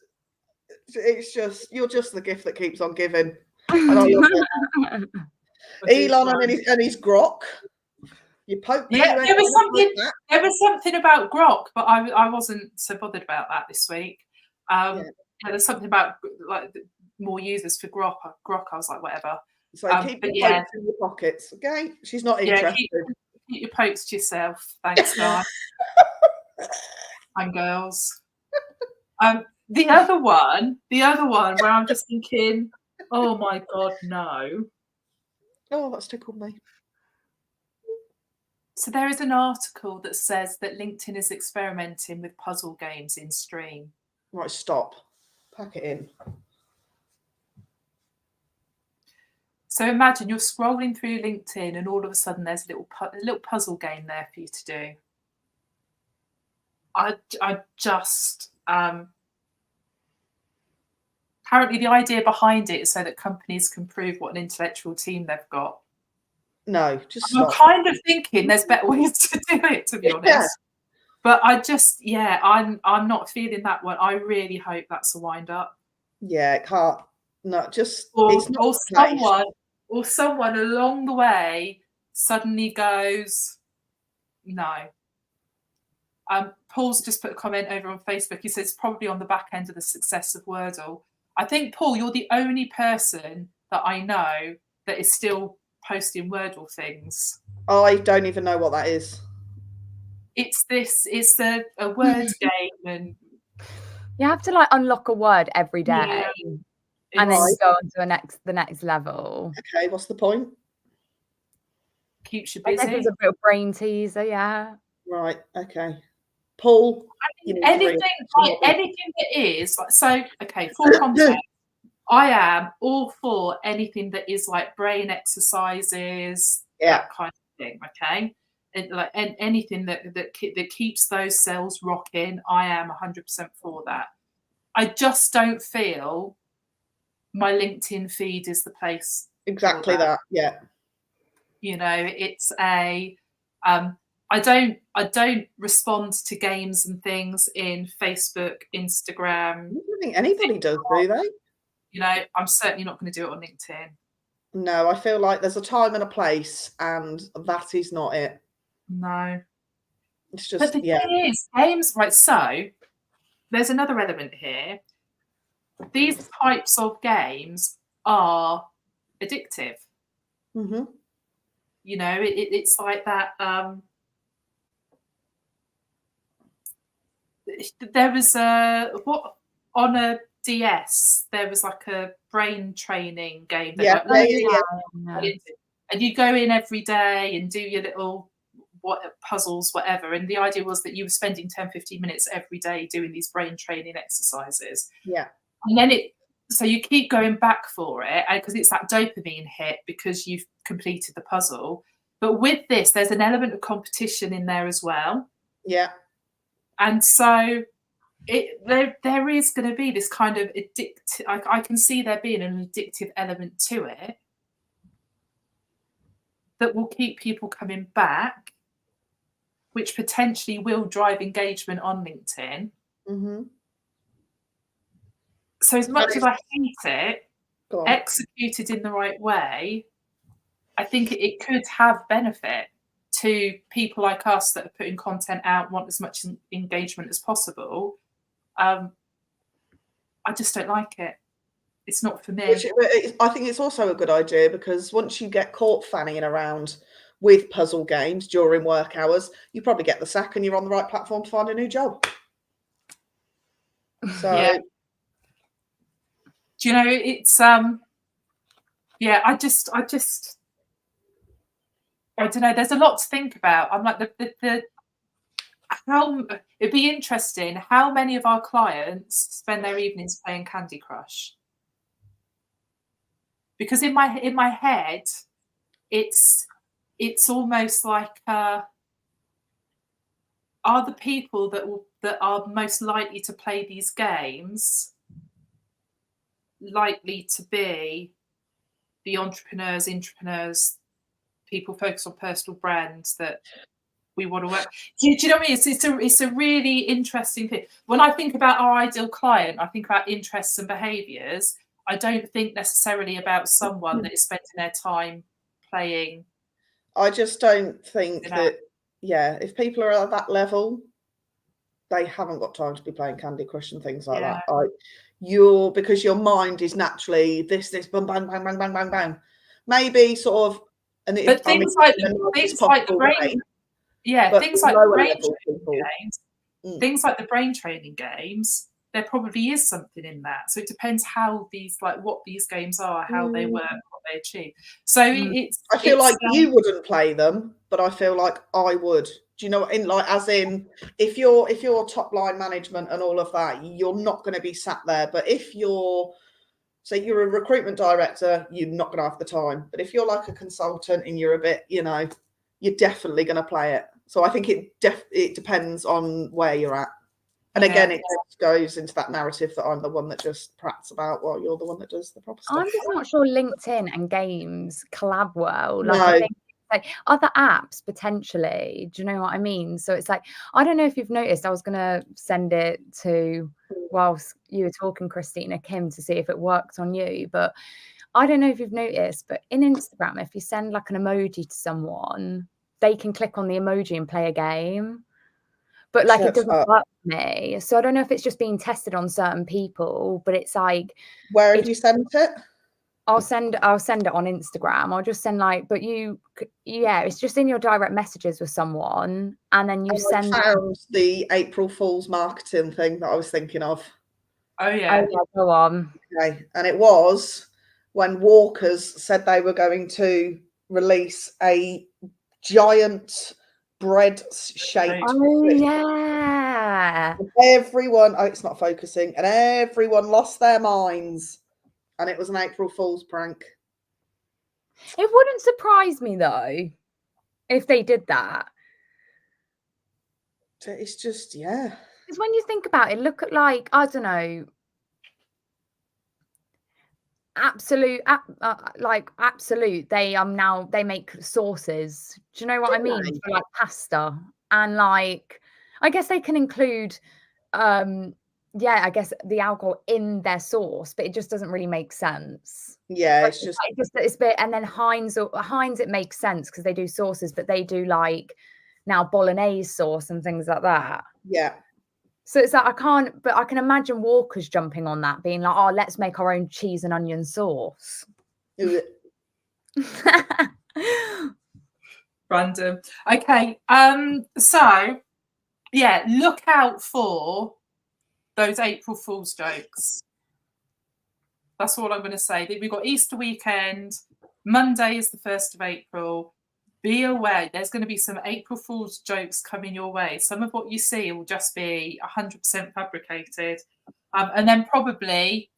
Speaker 3: It's just, you're just the gift that keeps on giving. And I love it. Elon and his grok. You poke me.
Speaker 2: Yeah,
Speaker 3: you
Speaker 2: there was
Speaker 3: ain't gonna poke
Speaker 2: there was something about grok, but I wasn't so bothered about that this week.
Speaker 3: Yeah.
Speaker 2: There's something about like more users for grok. I was like, whatever.
Speaker 3: So keep
Speaker 2: but
Speaker 3: your
Speaker 2: yeah.
Speaker 3: pokes in your pockets. Okay. She's not
Speaker 2: Yeah,
Speaker 3: interested.
Speaker 2: keep your pokes to yourself. Thanks, guys and girls. The other one where I'm just thinking, oh my God, no.
Speaker 3: Oh, that's tickled me.
Speaker 2: So there is an article that says that LinkedIn is experimenting with puzzle games in stream.
Speaker 3: Right, stop. Pack it in.
Speaker 2: So imagine you're scrolling through LinkedIn and all of a sudden there's a little puzzle game there for you to do. I just apparently the idea behind it is so that companies can prove what an intellectual team they've got.
Speaker 3: No, just
Speaker 2: I'm
Speaker 3: stop.
Speaker 2: kind of thinking there's better ways to do it, to be honest. But I'm not feeling that one. I really hope that's a wind up.
Speaker 3: Yeah, it can't. No, just
Speaker 2: Or someone along the way suddenly goes, no. Paul's just put a comment over on Facebook. He says probably on the back end of the success of Wordle. I think, Paul, you're the only person that I know that is still posting Wordle things.
Speaker 3: I don't even know what that is.
Speaker 2: It's a word game, and
Speaker 1: you have to like unlock a word every day, and then you go on to the next level.
Speaker 3: Okay, what's the point?
Speaker 2: Keeps you busy.
Speaker 1: I guess it's a bit of brain teaser, yeah.
Speaker 3: Right. Okay. Paul,
Speaker 2: anything that is like, so. Okay, full context. I am all for anything that is like brain exercises, that kind of thing. Okay, and anything that keeps those cells rocking, I am 100% for that. I just don't feel my LinkedIn feed is the place.
Speaker 3: Exactly that. Yeah.
Speaker 2: You know, it's a. I don't respond to games and things in Facebook, Instagram.
Speaker 3: I don't think anybody does, do they?
Speaker 2: You know, I'm certainly not going to do it on LinkedIn.
Speaker 3: No, I feel like there's a time and a place, and that is not it.
Speaker 2: No.
Speaker 3: It's just,
Speaker 2: but the thing is, games, right, so there's another element here. These types of games are addictive.
Speaker 3: Mm-hmm.
Speaker 2: You know, it's like that. There was on a DS, there was like a brain training game that and you go in every day and do your little puzzles, whatever, and the idea was that you were spending 10-15 minutes every day doing these brain training exercises, and then so you keep going back for it because it's that dopamine hit because you've completed the puzzle. But with this, there's an element of competition in there as well, and so there is going to be this kind of addictive. I can see there being an addictive element to it that will keep people coming back, which potentially will drive engagement on LinkedIn.
Speaker 3: Mm-hmm.
Speaker 2: So as much as I hate it, executed in the right way, I think it could have benefit to people like us that are putting content out, want as much engagement as possible. I just don't like it. It's not for me.
Speaker 3: I think it's also a good idea because once you get caught fanning around with puzzle games during work hours, you probably get the sack and you're on the right platform to find a new job. So,
Speaker 2: Yeah. Do you know, it's yeah, I don't know. There's a lot to think about. I'm like how it'd be interesting how many of our clients spend their evenings playing Candy Crush. Because in my head, it's almost like are the people that are most likely to play these games likely to be the entrepreneurs, people focused on personal brands that we want to work. Do you know what I mean? It's a really interesting thing. When I think about our ideal client, I think about interests and behaviours. I don't think necessarily about someone that is spending their time playing.
Speaker 3: I just don't think that, yeah, if people are at that level, they haven't got time to be playing Candy Crush and things like that. Because your mind is naturally this, bang, bang, bang, bang, bang, bang, bang. Maybe sort of,
Speaker 2: but things like the brain, things like the brain training games, things like the brain training games, there probably is something in that. So it depends how what these games are, how they work, what they achieve. So
Speaker 3: I feel like you wouldn't play them, but I feel like I would. Do you know, if you're top line management and all of that, you're not going to be sat there. But if you're a recruitment director, you're not going to have the time. But if you're like a consultant and you're a bit, you're definitely going to play it. So I think it depends on where you're at. And again, it just goes into that narrative that I'm the one that just prats about while you're the one that does the proper stuff.
Speaker 1: I'm just not sure LinkedIn and games collab well.
Speaker 3: No.
Speaker 1: I think like other apps potentially. Do you know what I mean? So it's like, I don't know if you've noticed, I was going to send it to, whilst you were talking, Christina, Kim, to see if it worked on you. But I don't know if you've noticed, but in Instagram, if you send like an emoji to someone, they can click on the emoji and play a game. But like it doesn't work for me. So I don't know if it's just being tested on certain people, but it's like,
Speaker 3: where have you sent it?
Speaker 1: I'll send it on Instagram. I'll just send it's just in your direct messages with someone, and then you send.
Speaker 3: I found the April Fool's marketing thing that I was thinking of.
Speaker 2: Oh yeah,
Speaker 1: go on.
Speaker 3: Okay, and it was when Walkers said they were going to release a giant bread-shaped.
Speaker 1: Oh yeah.
Speaker 3: Everyone, it's not focusing, and everyone lost their minds. And it was an April Fool's prank.
Speaker 1: It wouldn't surprise me though if they did that.
Speaker 3: It's just, yeah.
Speaker 1: Because when you think about it, look at like, I don't know, Absolute. They make sauces. Do you know what I mean? For like pasta, and like, I guess they can include I guess the alcohol in their sauce, but it just doesn't really make sense.
Speaker 3: Yeah,
Speaker 1: it's a bit. And then Heinz, it makes sense because they do sauces, but they do like now bolognese sauce and things like that.
Speaker 3: Yeah.
Speaker 1: So it's like I can imagine Walkers jumping on that, being like, "Oh, let's make our own cheese and onion sauce."
Speaker 2: Random. Okay. So yeah, look out for those April Fool's jokes. That's all I'm going to say. We've got Easter weekend. Monday is the 1st of April. Be aware, there's going to be some April Fool's jokes coming your way. Some of what you see will just be 100% fabricated. And then probably,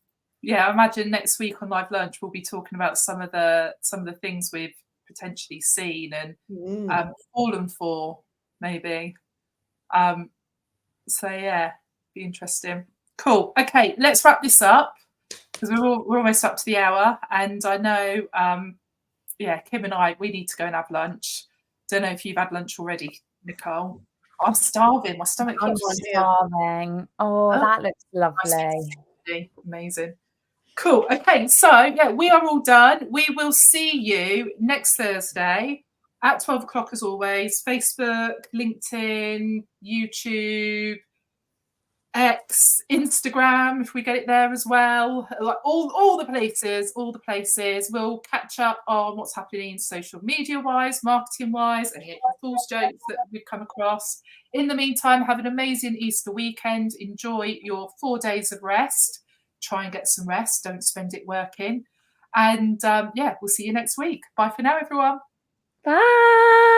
Speaker 2: I imagine next week on Live Lunch, we'll be talking about some of the things we've potentially seen and fallen for, maybe. So yeah, be interesting. Cool. Okay, let's wrap this up because we're almost up to the hour, and I know Kim and I, we need to go and have lunch. Don't know if you've had lunch already, Nicole. I'm starving. My stomach keeps
Speaker 1: starving. Oh, that looks lovely.
Speaker 2: Amazing. Cool. Okay, so we are all done. We will see you next Thursday at 12 o'clock as always. Facebook, LinkedIn, YouTube, X, Instagram, if we get it there as well. Like all the places, We'll catch up on what's happening social media wise, marketing wise, any April Fool's jokes that we've come across. In the meantime, have an amazing Easter weekend. Enjoy your 4 days of rest. Try and get some rest. Don't spend it working. And we'll see you next week. Bye for now, everyone.
Speaker 1: Bye.